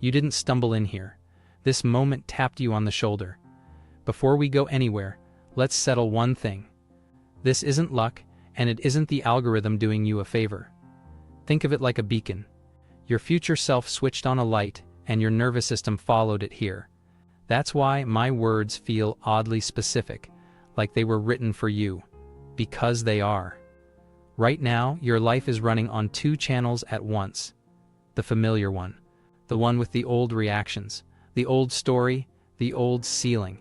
You didn't stumble in here. This moment tapped you on the shoulder. Before we go anywhere, let's settle one thing. This isn't luck, and it isn't the algorithm doing you a favor. Think of it like a beacon. Your future self switched on a light, and your nervous system followed it here. That's why my words feel oddly specific, like they were written for you. Because they are. Right now, your life is running on two channels at once. The familiar one. The one with the old reactions. The old story. The old ceiling.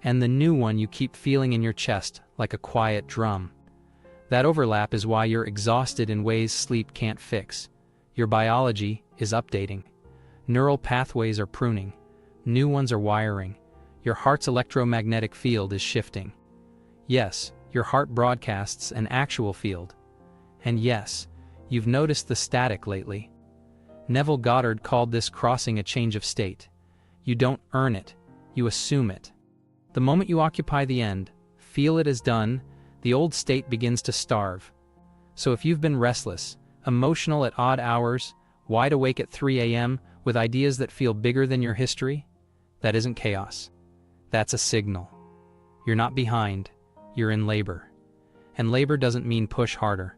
And the new one you keep feeling in your chest, like a quiet drum. That overlap is why you're exhausted in ways sleep can't fix. Your biology is updating. Neural pathways are pruning. New ones are wiring. Your heart's electromagnetic field is shifting. Yes, your heart broadcasts an actual field. And yes, you've noticed the static lately. Neville Goddard called this crossing a change of state. You don't earn it, you assume it. The moment you occupy the end, feel it as done, the old state begins to starve. So if you've been restless, emotional at odd hours, wide awake at 3 a.m. with ideas that feel bigger than your history, that isn't chaos. That's a signal. You're not behind, you're in labor. And labor doesn't mean push harder.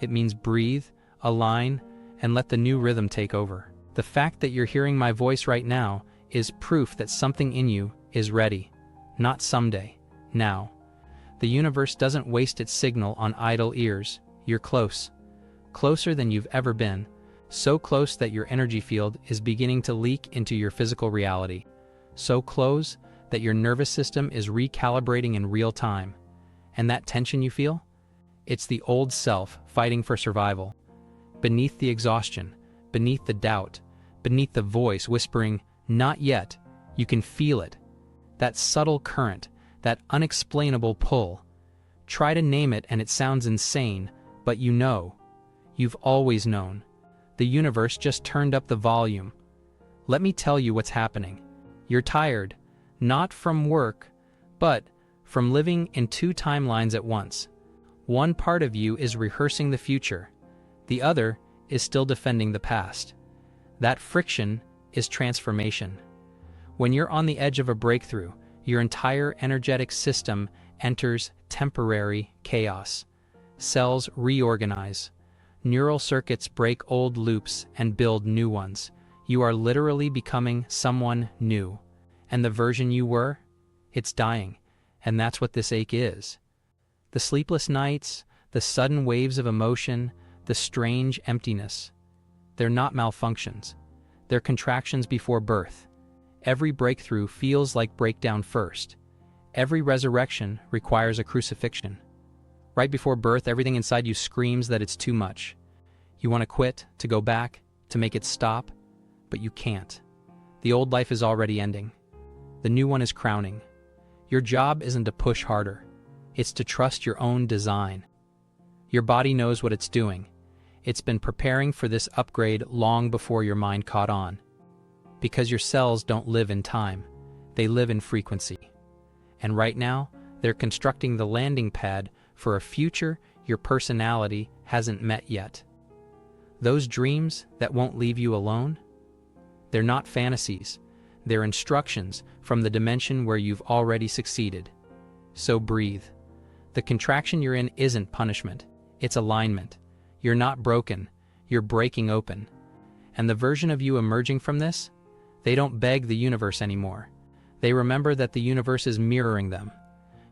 It means breathe, align, and let the new rhythm take over. The fact that you're hearing my voice right now is proof that something in you is ready. Not someday, now. The universe doesn't waste its signal on idle ears. You're close. Closer than you've ever been. So close that your energy field is beginning to leak into your physical reality. So close that your nervous system is recalibrating in real time. And that tension you feel? It's the old self fighting for survival. Beneath the exhaustion, beneath the doubt, beneath the voice whispering, "Not yet," you can feel it. That subtle current, that unexplainable pull. Try to name it and it sounds insane, but you know. You've always known. The universe just turned up the volume. Let me tell you what's happening. You're tired, not from work, but from living in two timelines at once. One part of you is rehearsing the future. The other is still defending the past. That friction is transformation. When you're on the edge of a breakthrough, your entire energetic system enters temporary chaos. Cells reorganize. Neural circuits break old loops and build new ones. You are literally becoming someone new. And the version you were? It's dying. And that's what this ache is. The sleepless nights, the sudden waves of emotion, the strange emptiness. They're not malfunctions. They're contractions before birth. Every breakthrough feels like breakdown first. Every resurrection requires a crucifixion. Right before birth, everything inside you screams that it's too much. You want to quit, to go back, to make it stop, but you can't. The old life is already ending. The new one is crowning. Your job isn't to push harder. It's to trust your own design. Your body knows what it's doing. It's been preparing for this upgrade long before your mind caught on. Because your cells don't live in time. They live in frequency. And right now, they're constructing the landing pad for a future your personality hasn't met yet. Those dreams that won't leave you alone? They're not fantasies. They're instructions from the dimension where you've already succeeded. So breathe. The contraction you're in isn't punishment. It's alignment. You're not broken. You're breaking open. And the version of you emerging from this? They don't beg the universe anymore. They remember that the universe is mirroring them.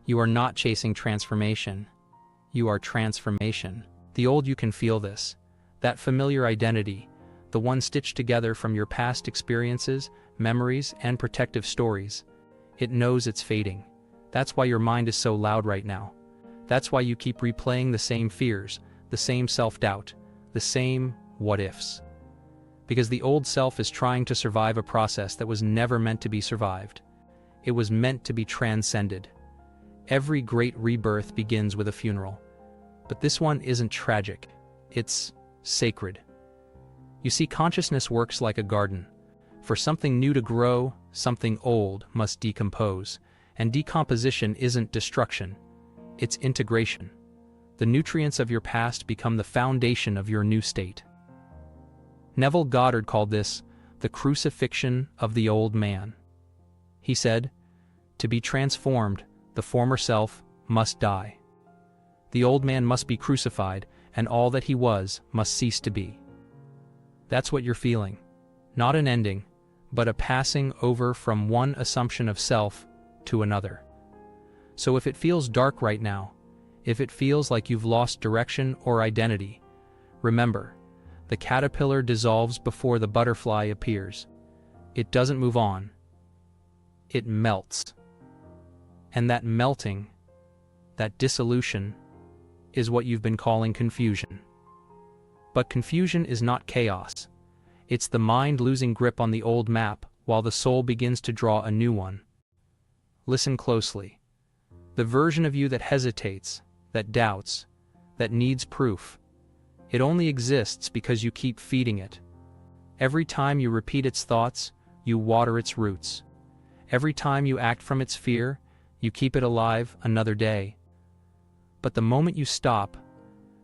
You are not chasing transformation. You are transformation. The old you can feel this. That familiar identity, the one stitched together from your past experiences, memories, and protective stories. It knows it's fading. That's why your mind is so loud right now. That's why you keep replaying the same fears, the same self-doubt, the same what-ifs. Because the old self is trying to survive a process that was never meant to be survived. It was meant to be transcended. Every great rebirth begins with a funeral. But this one isn't tragic. It's sacred. You see, consciousness works like a garden. For something new to grow, something old must decompose. And decomposition isn't destruction. It's integration. The nutrients of your past become the foundation of your new state. Neville Goddard called this the crucifixion of the old man. He said, "To be transformed, the former self must die. The old man must be crucified, and all that he was must cease to be." That's what you're feeling. Not an ending, but a passing over from one assumption of self to another. So if it feels dark right now, if it feels like you've lost direction or identity, remember, the caterpillar dissolves before the butterfly appears. It doesn't move on. It melts. And that melting, that dissolution, is what you've been calling confusion. But confusion is not chaos. It's the mind losing grip on the old map while the soul begins to draw a new one. Listen closely. The version of you that hesitates, that doubts, that needs proof, it only exists because you keep feeding it. Every time you repeat its thoughts, you water its roots. Every time you act from its fear, you keep it alive another day. But the moment you stop,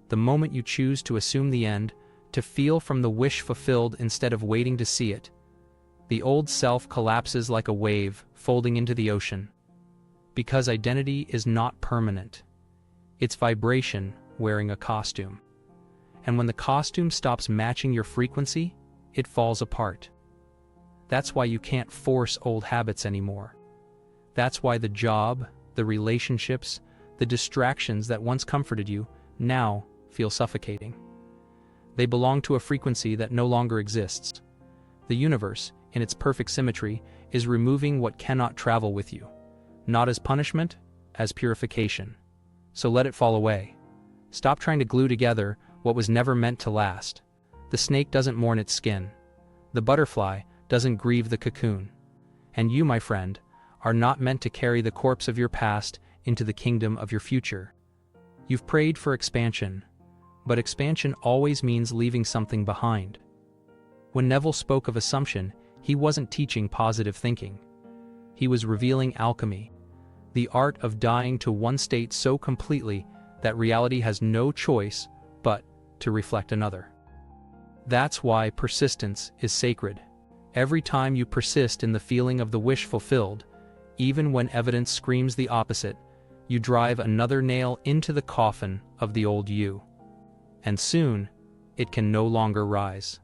the moment you choose to assume the end, to feel from the wish fulfilled instead of waiting to see it, the old self collapses like a wave folding into the ocean. Because identity is not permanent. It's vibration wearing a costume. And when the costume stops matching your frequency, it falls apart. That's why you can't force old habits anymore. That's why the job, the relationships, the distractions that once comforted you now feel suffocating. They belong to a frequency that no longer exists. The universe, in its perfect symmetry, is removing what cannot travel with you, not as punishment, as purification. So let it fall away. Stop trying to glue together what was never meant to last. The snake doesn't mourn its skin. The butterfly doesn't grieve the cocoon. And you, my friend, are not meant to carry the corpse of your past into the kingdom of your future. You've prayed for expansion, but expansion always means leaving something behind. When Neville spoke of assumption, he wasn't teaching positive thinking. He was revealing alchemy, the art of dying to one state so completely that reality has no choice but to reflect another. That's why persistence is sacred. Every time you persist in the feeling of the wish fulfilled, even when evidence screams the opposite, you drive another nail into the coffin of the old you. And soon, it can no longer rise.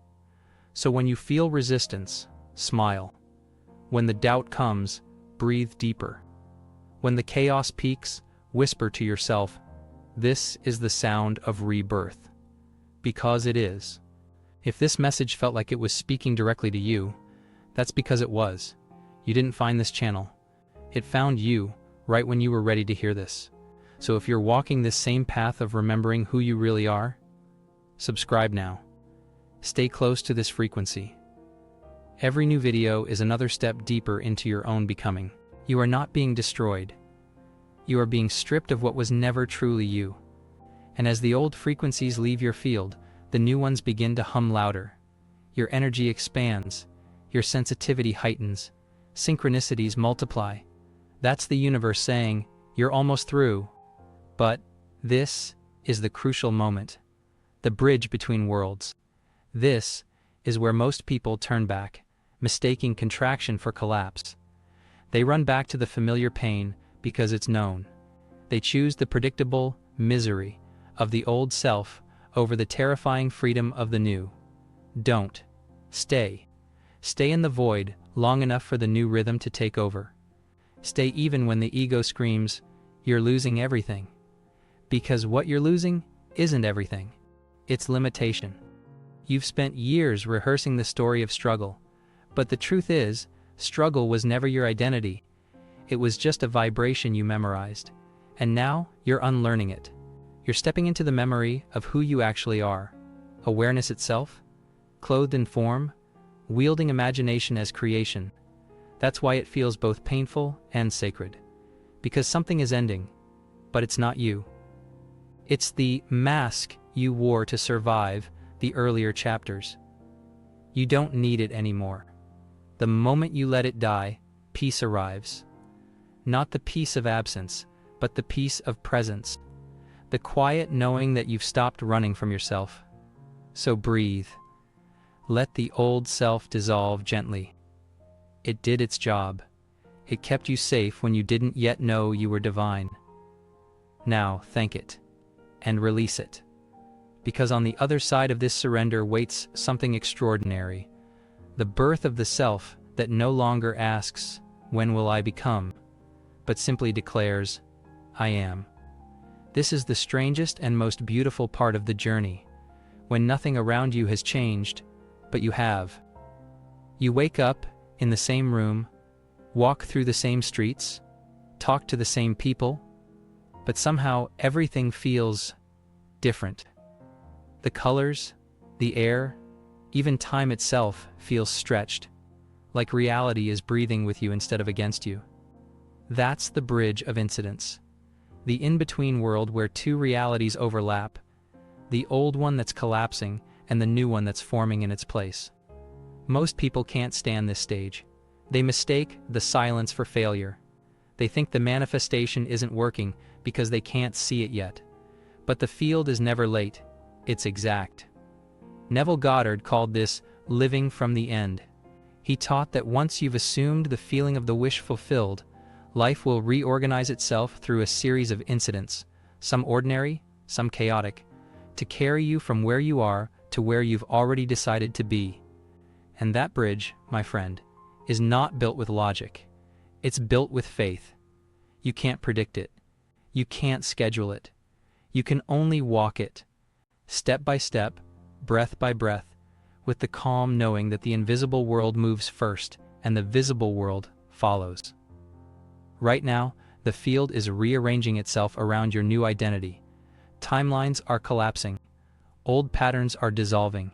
So when you feel resistance, smile. When the doubt comes, breathe deeper. When the chaos peaks, whisper to yourself, "This is the sound of rebirth." Because it is. If this message felt like it was speaking directly to you, that's because it was. You didn't find this channel. It found you right when you were ready to hear this. So if you're walking this same path of remembering who you really are, subscribe now. Stay close to this frequency. Every new video is another step deeper into your own becoming. You are not being destroyed. You are being stripped of what was never truly you. And as the old frequencies leave your field, the new ones begin to hum louder. Your energy expands. Your sensitivity heightens. Synchronicities multiply. That's the universe saying, you're almost through. But this is the crucial moment. The bridge between worlds. This is where most people turn back, mistaking contraction for collapse. They run back to the familiar pain because it's known. They choose the predictable misery of the old self over the terrifying freedom of the new. Don't. Stay. Stay in the void long enough for the new rhythm to take over. Stay even when the ego screams, "You're losing everything." Because what you're losing isn't everything. It's limitation. You've spent years rehearsing the story of struggle, but the truth is, struggle was never your identity. It was just a vibration you memorized. And now, you're unlearning it. You're stepping into the memory of who you actually are. Awareness itself, clothed in form, wielding imagination as creation. That's why it feels both painful and sacred. Because something is ending, but it's not you. It's the mask you wore to survive the earlier chapters. You don't need it anymore. The moment you let it die, peace arrives. Not the peace of absence, but the peace of presence. The quiet knowing that you've stopped running from yourself. So breathe. Let the old self dissolve gently. It did its job. It kept you safe when you didn't yet know you were divine. Now thank it and release it. Because on the other side of this surrender waits something extraordinary. The birth of the self that no longer asks, "When will I become?" but simply declares, "I am." This is the strangest and most beautiful part of the journey, when nothing around you has changed, but you have. You wake up in the same room, walk through the same streets, talk to the same people, but somehow everything feels different. The colors, the air, even time itself feels stretched, like reality is breathing with you instead of against you. That's the bridge of incidence. The in-between world where two realities overlap, the old one that's collapsing and the new one that's forming in its place. Most people can't stand this stage. They mistake the silence for failure. They think the manifestation isn't working because they can't see it yet. But the field is never late. It's exact. Neville Goddard called this living from the end. He taught that once you've assumed the feeling of the wish fulfilled, life will reorganize itself through a series of incidents, some ordinary, some chaotic, to carry you from where you are to where you've already decided to be. And that bridge, my friend, is not built with logic. It's built with faith. You can't predict it. You can't schedule it. You can only walk it, step by step, breath by breath, with the calm knowing that the invisible world moves first and the visible world follows. Right now, the field is rearranging itself around your new identity. Timelines are collapsing. Old patterns are dissolving.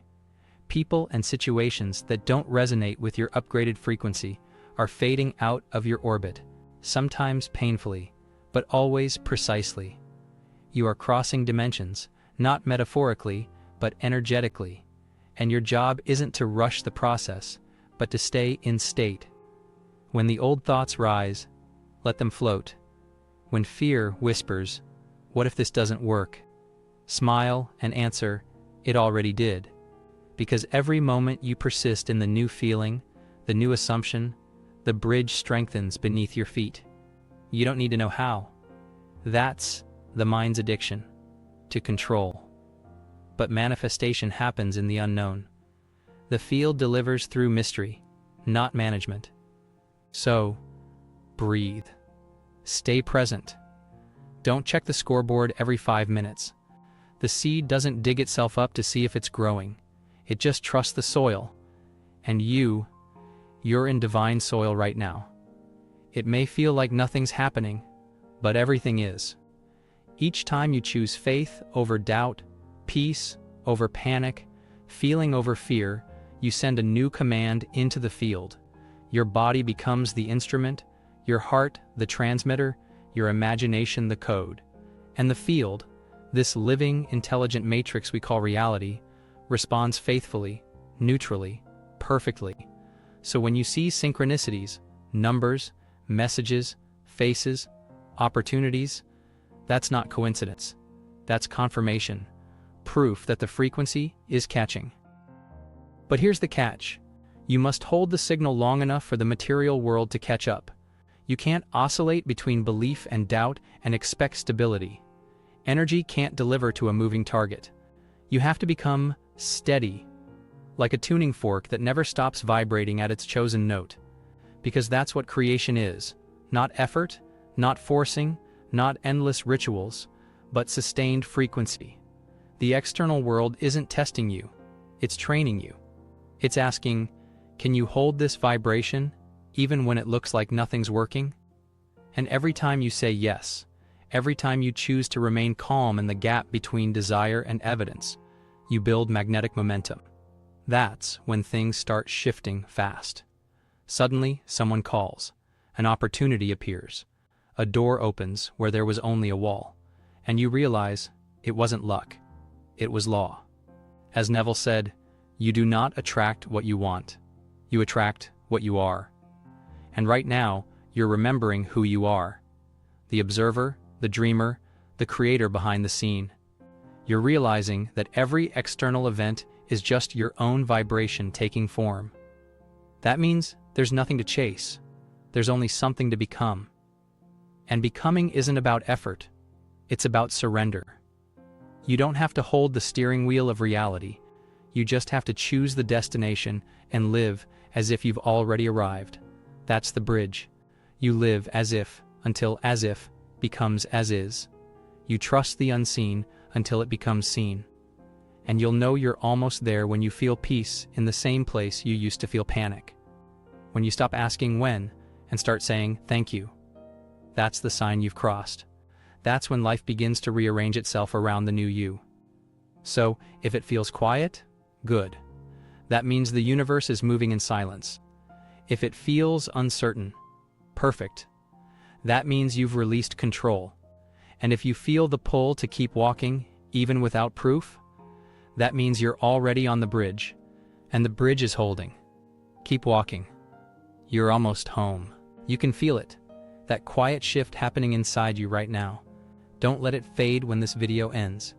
People and situations that don't resonate with your upgraded frequency are fading out of your orbit, sometimes painfully, but always precisely. You are crossing dimensions, not metaphorically, but energetically, and your job isn't to rush the process, but to stay in state. When the old thoughts rise, let them float. When fear whispers, "What if this doesn't work?" smile and answer, "It already did." Because every moment you persist in the new feeling, the new assumption, the bridge strengthens beneath your feet. You don't need to know how. That's the mind's addiction, to control. But manifestation happens in the unknown. The field delivers through mystery, not management. So, breathe. Stay present. Don't check the scoreboard every 5 minutes. The seed doesn't dig itself up to see if it's growing. It just trusts the soil. And you're in divine soil right now. It may feel like nothing's happening, but everything is. Each time you choose faith over doubt, peace over panic, feeling over fear, you send a new command into the field. Your body becomes the instrument, your heart the transmitter, your imagination the code. And the field, this living, intelligent matrix we call reality, responds faithfully, neutrally, perfectly. So when you see synchronicities, numbers, messages, faces, opportunities, that's not coincidence. That's confirmation, proof that the frequency is catching. But here's the catch. You must hold the signal long enough for the material world to catch up. You can't oscillate between belief and doubt and expect stability. Energy can't deliver to a moving target. You have to become steady, like a tuning fork that never stops vibrating at its chosen note. Because that's what creation is. Not effort, not forcing, not endless rituals, but sustained frequency. The external world isn't testing you. It's training you. It's asking, can you hold this vibration, even when it looks like nothing's working? And every time you say yes, every time you choose to remain calm in the gap between desire and evidence, you build magnetic momentum. That's when things start shifting fast. Suddenly, someone calls. An opportunity appears. A door opens where there was only a wall. And you realize it wasn't luck. It was law. As Neville said, you do not attract what you want. You attract what you are. And right now, you're remembering who you are. The observer, the dreamer, the creator behind the scene. You're realizing that every external event is just your own vibration taking form. That means there's nothing to chase. There's only something to become. And becoming isn't about effort. It's about surrender. You don't have to hold the steering wheel of reality. You just have to choose the destination and live as if you've already arrived. That's the bridge. You live as if, until as if becomes as is. You trust the unseen until it becomes seen. And you'll know you're almost there when you feel peace in the same place you used to feel panic. When you stop asking when and start saying thank you. That's the sign you've crossed. That's when life begins to rearrange itself around the new you. So, if it feels quiet, good. That means the universe is moving in silence. If it feels uncertain, perfect. That means you've released control. And if you feel the pull to keep walking, even without proof, that means you're already on the bridge, and the bridge is holding. Keep walking. You're almost home. You can feel it, that quiet shift happening inside you right now. Don't let it fade when this video ends.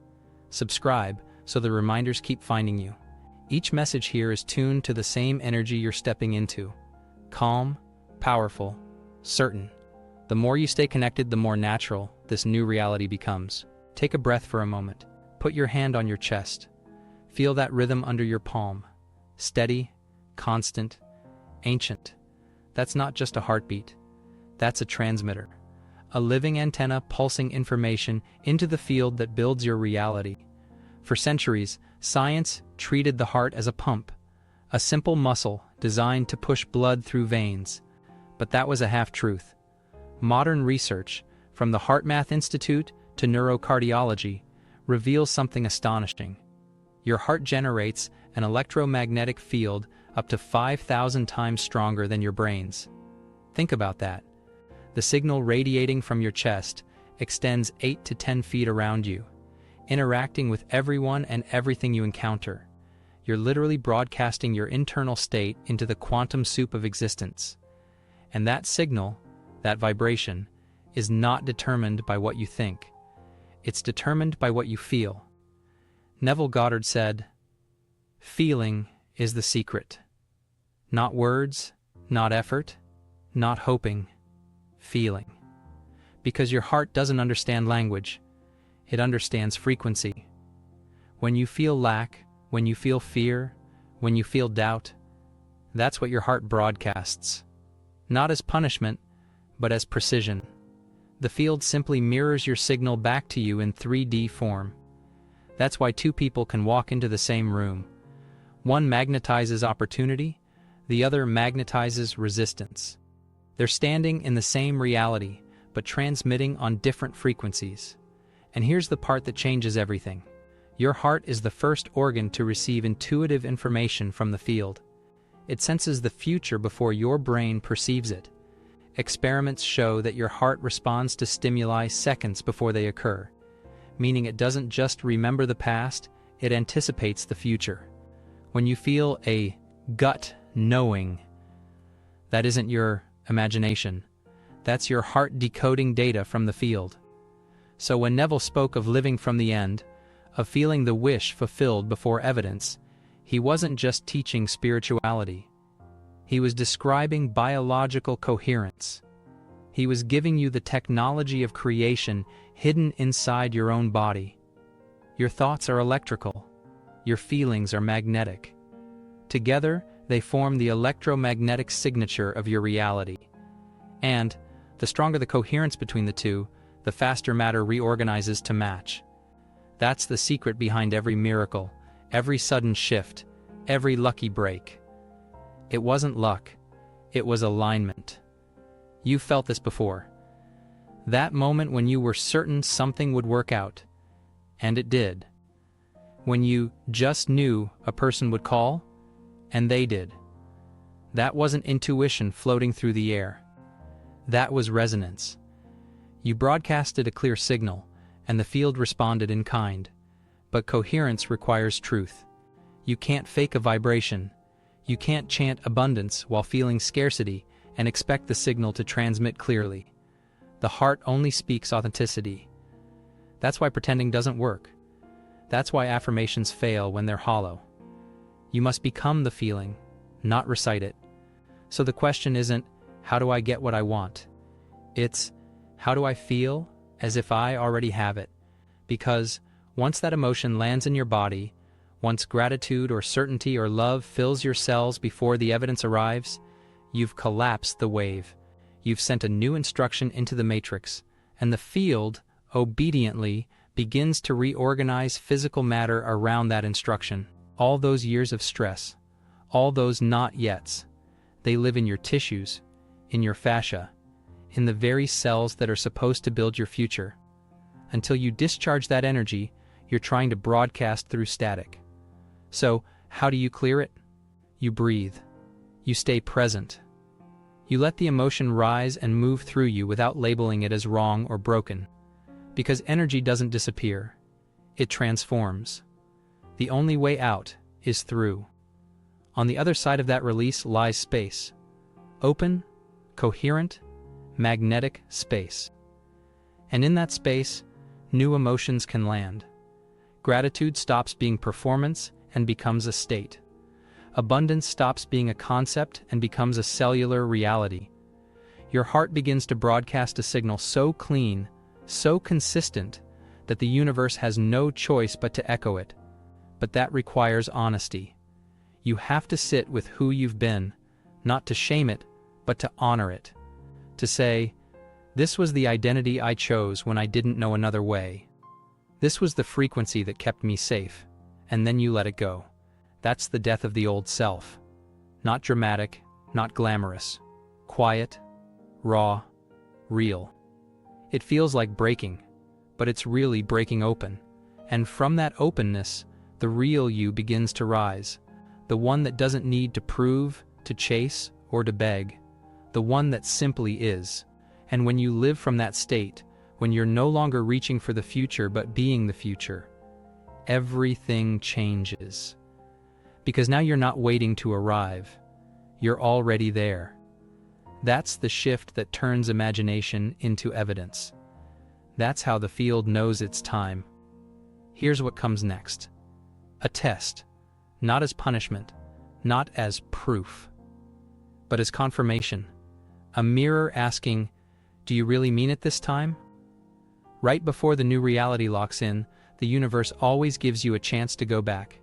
Subscribe so the reminders keep finding you. Each message here is tuned to the same energy you're stepping into. Calm, powerful, certain. The more you stay connected, the more natural this new reality becomes. Take a breath for a moment. Put your hand on your chest. Feel that rhythm under your palm. Steady, constant, ancient. That's not just a heartbeat. That's a transmitter. A living antenna pulsing information into the field that builds your reality. For centuries, science treated the heart as a pump, a simple muscle designed to push blood through veins. But that was a half-truth. Modern research, from the HeartMath Institute to neurocardiology, reveals something astonishing. Your heart generates an electromagnetic field up to 5,000 times stronger than your brain's. Think about that. The signal radiating from your chest extends 8 to 10 feet around you, interacting with everyone and everything you encounter. You're literally broadcasting your internal state into the quantum soup of existence. And that signal, that vibration, is not determined by what you think. It's determined by what you feel. Neville Goddard said, "Feeling is the secret. Not words, not effort, not hoping. Feeling. Because your heart doesn't understand language. It understands frequency. When you feel lack, when you feel fear, when you feel doubt, that's what your heart broadcasts. Not as punishment, but as precision. The field simply mirrors your signal back to you in 3D form. That's why two people can walk into the same room. One magnetizes opportunity, the other magnetizes resistance. They're standing in the same reality, but transmitting on different frequencies. And here's the part that changes everything. Your heart is the first organ to receive intuitive information from the field. It senses the future before your brain perceives it. Experiments show that your heart responds to stimuli seconds before they occur, meaning it doesn't just remember the past, it anticipates the future. When you feel a gut knowing, that isn't your imagination. That's your heart decoding data from the field. So when Neville spoke of living from the end, of feeling the wish fulfilled before evidence, he wasn't just teaching spirituality. He was describing biological coherence. He was giving you the technology of creation hidden inside your own body. Your thoughts are electrical. Your feelings are magnetic. Together, they form the electromagnetic signature of your reality. And, the stronger the coherence between the two, the faster matter reorganizes to match. That's the secret behind every miracle, every sudden shift, every lucky break. It wasn't luck, it was alignment. You felt this before. That moment when you were certain something would work out. And it did. When you just knew a person would call, and they did. That wasn't intuition floating through the air. That was resonance. You broadcasted a clear signal, and the field responded in kind. But coherence requires truth. You can't fake a vibration. You can't chant abundance while feeling scarcity and expect the signal to transmit clearly. The heart only speaks authenticity. That's why pretending doesn't work. That's why affirmations fail when they're hollow. You must become the feeling, not recite it. So the question isn't, how do I get what I want? It's, how do I feel as if I already have it? Because once that emotion lands in your body, once gratitude or certainty or love fills your cells before the evidence arrives, you've collapsed the wave. You've sent a new instruction into the matrix, and the field, obediently, begins to reorganize physical matter around that instruction. All those years of stress, all those not yets, they live in your tissues, in your fascia, in the very cells that are supposed to build your future. Until you discharge that energy, you're trying to broadcast through static. So, how do you clear it? You breathe. You stay present. You let the emotion rise and move through you without labeling it as wrong or broken. Because energy doesn't disappear. It transforms. The only way out is through. On the other side of that release lies space. Open, coherent, magnetic space. And in that space, new emotions can land. Gratitude stops being performance and becomes a state. Abundance stops being a concept and becomes a cellular reality. Your heart begins to broadcast a signal so clean, so consistent, that the universe has no choice but to echo it. But that requires honesty. You have to sit with who you've been, not to shame it, but to honor it. To say, this was the identity I chose when I didn't know another way. This was the frequency that kept me safe, and then you let it go. That's the death of the old self. Not dramatic, not glamorous. Quiet, raw, real. It feels like breaking, but it's really breaking open. And from that openness, the real you begins to rise. The one that doesn't need to prove, to chase, or to beg. The one that simply is. And when you live from that state, when you're no longer reaching for the future but being the future, everything changes. Because now you're not waiting to arrive. You're already there. That's the shift that turns imagination into evidence. That's how the field knows it's time. Here's what comes next. A test. Not as punishment, not as proof, but as confirmation. A mirror asking, do you really mean it this time? Right before the new reality locks in, the universe always gives you a chance to go back.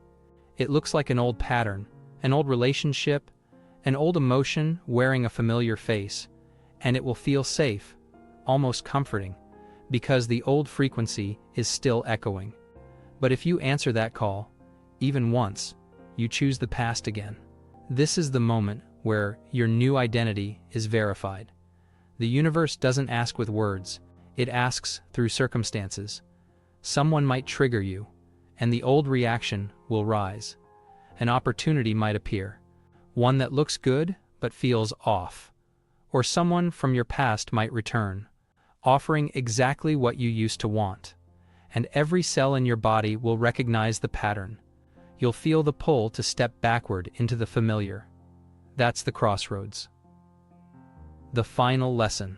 It looks like an old pattern, an old relationship, an old emotion wearing a familiar face, and it will feel safe, almost comforting, because the old frequency is still echoing. But if you answer that call, even once, you choose the past again. This is the moment where your new identity is verified. The universe doesn't ask with words, it asks through circumstances. Someone might trigger you, and the old reaction will rise. An opportunity might appear, one that looks good but feels off. Or someone from your past might return, offering exactly what you used to want. And every cell in your body will recognize the pattern. You'll feel the pull to step backward into the familiar. That's the crossroads. The final lesson.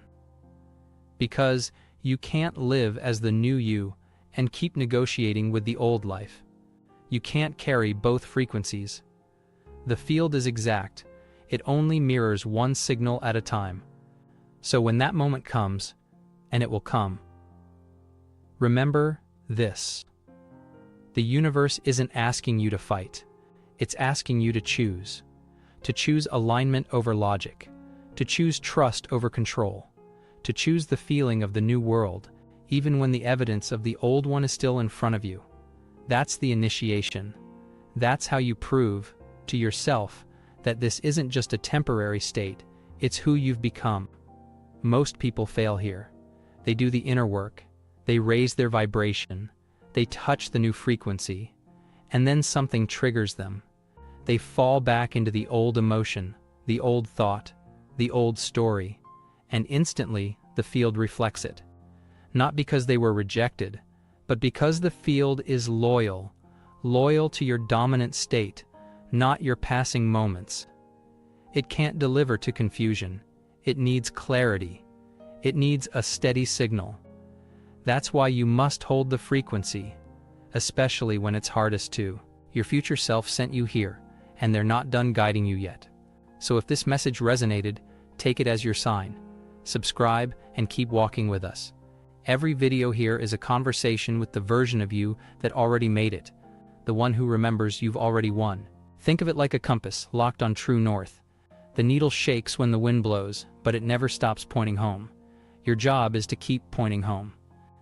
Because you can't live as the new you and keep negotiating with the old life. You can't carry both frequencies. The field is exact. It only mirrors one signal at a time. So when that moment comes, and it will come, remember this. The universe isn't asking you to fight. It's asking you to choose. To choose alignment over logic. To choose trust over control. To choose the feeling of the new world, even when the evidence of the old one is still in front of you. That's the initiation. That's how you prove to yourself that this isn't just a temporary state, it's who you've become. Most people fail here. They do the inner work. They raise their vibration. They touch the new frequency, and then something triggers them. They fall back into the old emotion, the old thought, the old story, and instantly the field reflects it. Not because they were rejected, but because the field is loyal to your dominant state, not your passing moments. It can't deliver to confusion. It needs clarity. It needs a steady signal. That's why you must hold the frequency, especially when it's hardest to. Your future self sent you here, and they're not done guiding you yet. So if this message resonated, take it as your sign. Subscribe and keep walking with us. Every video here is a conversation with the version of you that already made it, the one who remembers you've already won. Think of it like a compass locked on true north. The needle shakes when the wind blows, but it never stops pointing home. Your job is to keep pointing home.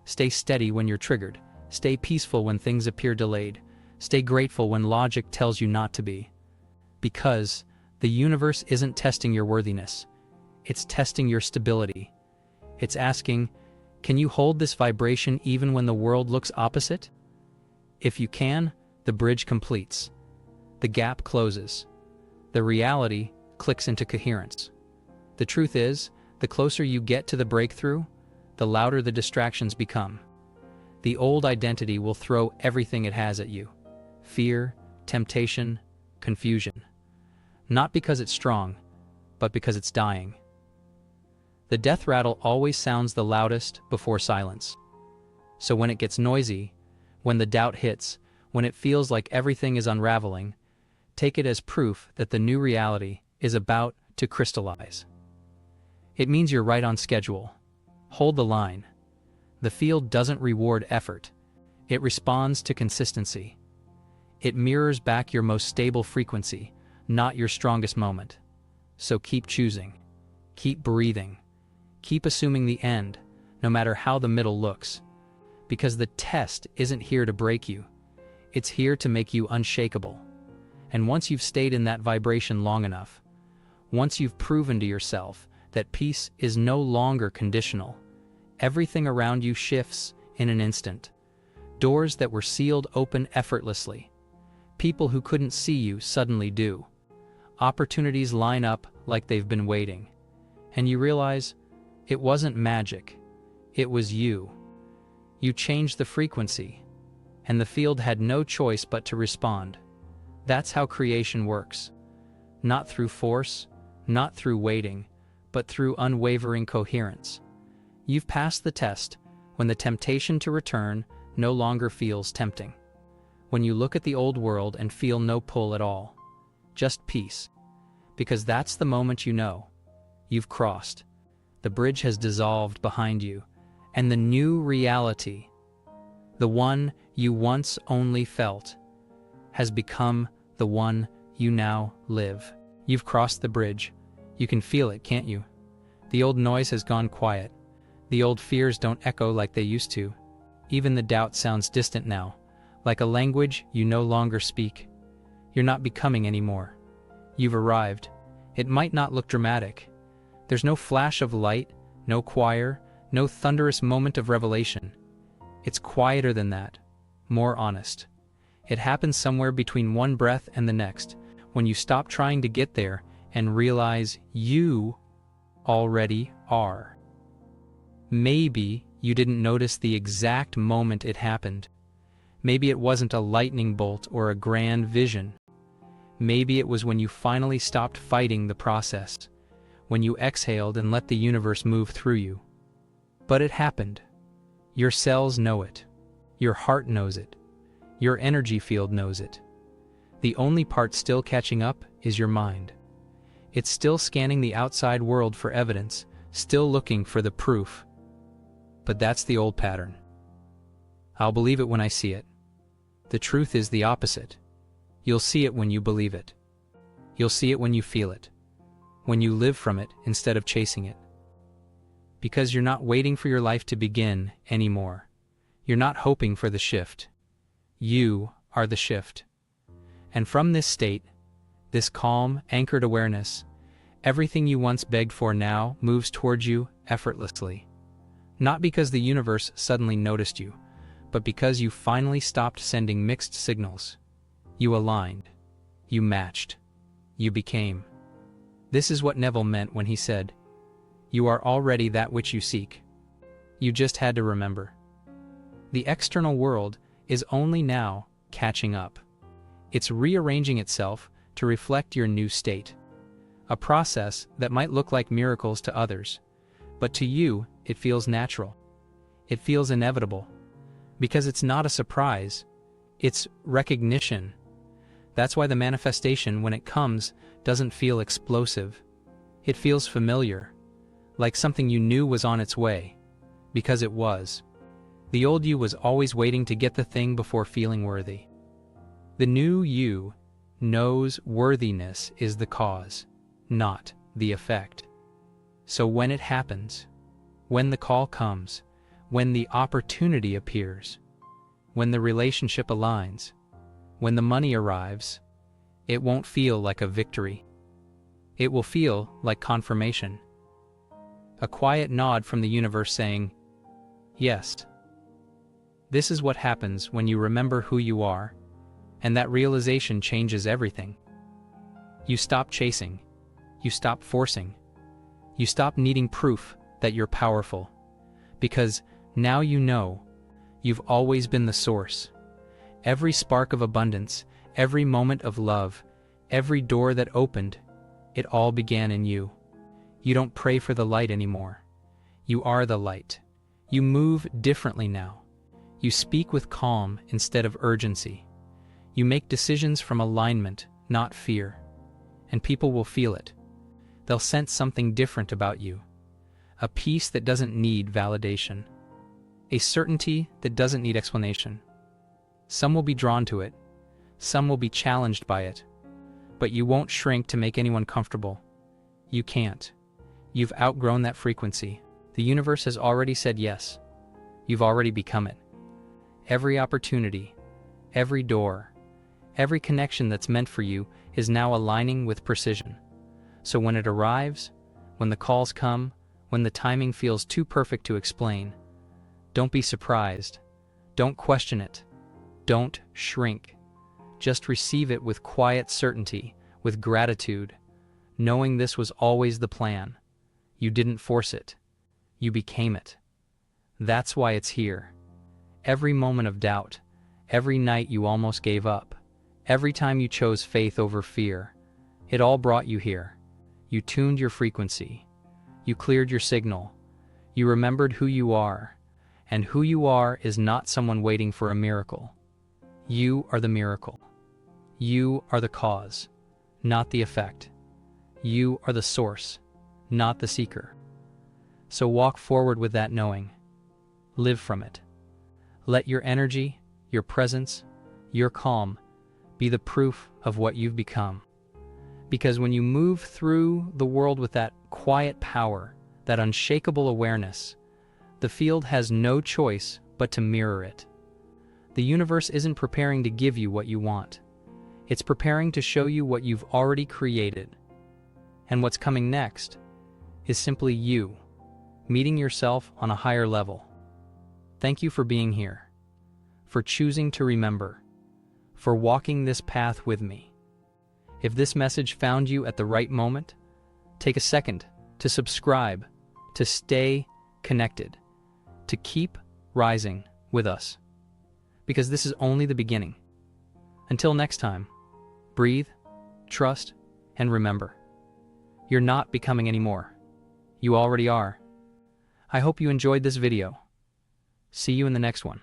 Stay steady when you're triggered. Stay peaceful when things appear delayed. Stay grateful when logic tells you not to be. Because the universe isn't testing your worthiness. It's testing your stability. It's asking, can you hold this vibration even when the world looks opposite? If you can, the bridge completes. The gap closes. The reality clicks into coherence. The truth is, the closer you get to the breakthrough, the louder the distractions become. The old identity will throw everything it has at you. Fear, temptation, confusion. Not because it's strong, but because it's dying. The death rattle always sounds the loudest before silence. So when it gets noisy, when the doubt hits, when it feels like everything is unraveling, take it as proof that the new reality is about to crystallize. It means you're right on schedule. Hold the line. The field doesn't reward effort. It responds to consistency. It mirrors back your most stable frequency, not your strongest moment. So keep choosing. Keep breathing. Keep assuming the end, no matter how the middle looks. Because the test isn't here to break you. It's here to make you unshakable. And once you've stayed in that vibration long enough, once you've proven to yourself that peace is no longer conditional, everything around you shifts in an instant. Doors that were sealed open effortlessly. People who couldn't see you suddenly do. Opportunities line up like they've been waiting. And you realize, it wasn't magic. It was you. You changed the frequency, and the field had no choice but to respond. That's how creation works. Not through force, not through waiting, but through unwavering coherence. You've passed the test when the temptation to return no longer feels tempting. When you look at the old world and feel no pull at all. Just peace. Because that's the moment you know. You've crossed. The bridge has dissolved behind you, and the new reality, the one you once only felt, has become the one you now live. You've crossed the bridge. You can feel it, can't you? The old noise has gone quiet. The old fears don't echo like they used to. Even the doubt sounds distant now, like a language you no longer speak. You're not becoming anymore. You've arrived. It might not look dramatic. There's no flash of light, no choir, no thunderous moment of revelation. It's quieter than that, more honest. It happens somewhere between one breath and the next, when you stop trying to get there and realize you already are. Maybe you didn't notice the exact moment it happened. Maybe it wasn't a lightning bolt or a grand vision. Maybe it was when you finally stopped fighting the process, when you exhaled and let the universe move through you. But it happened. Your cells know it. Your heart knows it. Your energy field knows it. The only part still catching up is your mind. It's still scanning the outside world for evidence, still looking for the proof. But that's the old pattern. I'll believe it when I see it. The truth is the opposite. You'll see it when you believe it. You'll see it when you feel it. When you live from it instead of chasing it. Because you're not waiting for your life to begin anymore. You're not hoping for the shift. You are the shift. And from this state, this calm, anchored awareness, everything you once begged for now moves towards you effortlessly. Not because the universe suddenly noticed you, but because you finally stopped sending mixed signals. You aligned. You matched. You became. This is what Neville meant when he said, "You are already that which you seek." You just had to remember. The external world is only now catching up. It's rearranging itself to reflect your new state. A process that might look like miracles to others, but to you, it feels natural. It feels inevitable. Because it's not a surprise. It's recognition. That's why the manifestation, when it comes, doesn't feel explosive. It feels familiar, like something you knew was on its way, because it was. The old you was always waiting to get the thing before feeling worthy. The new you knows worthiness is the cause, not the effect. So when it happens, when the call comes, when the opportunity appears, when the relationship aligns, when the money arrives, it won't feel like a victory. It will feel like confirmation. A quiet nod from the universe saying, yes. This is what happens when you remember who you are, and that realization changes everything. You stop chasing. You stop forcing. You stop needing proof that you're powerful. Because now you know you've always been the source. Every spark of abundance, every moment of love, every door that opened, it all began in you. You don't pray for the light anymore. You are the light. You move differently now. You speak with calm instead of urgency. You make decisions from alignment, not fear. And people will feel it. They'll sense something different about you. A peace that doesn't need validation. A certainty that doesn't need explanation. Some will be drawn to it. Some will be challenged by it. But you won't shrink to make anyone comfortable. You can't. You've outgrown that frequency. The universe has already said yes. You've already become it. Every opportunity, every door, every connection that's meant for you is now aligning with precision. So when it arrives, when the calls come, when the timing feels too perfect to explain, don't be surprised. Don't question it. Don't shrink. Just receive it with quiet certainty, with gratitude, knowing this was always the plan. You didn't force it. You became it. That's why it's here. Every moment of doubt, every night you almost gave up, every time you chose faith over fear, it all brought you here. You tuned your frequency. You cleared your signal. You remembered who you are. And who you are is not someone waiting for a miracle. You are the miracle. You are the cause, not the effect. You are the source, not the seeker. So walk forward with that knowing. Live from it. Let your energy, your presence, your calm be the proof of what you've become. Because when you move through the world with that quiet power, that unshakable awareness, the field has no choice but to mirror it. The universe isn't preparing to give you what you want. It's preparing to show you what you've already created. And what's coming next is simply you, meeting yourself on a higher level. Thank you for being here, for choosing to remember, for walking this path with me. If this message found you at the right moment, take a second to subscribe, to stay connected, to keep rising with us. Because this is only the beginning. Until next time, breathe, trust, and remember. You're not becoming anymore. You already are. I hope you enjoyed this video. See you in the next one.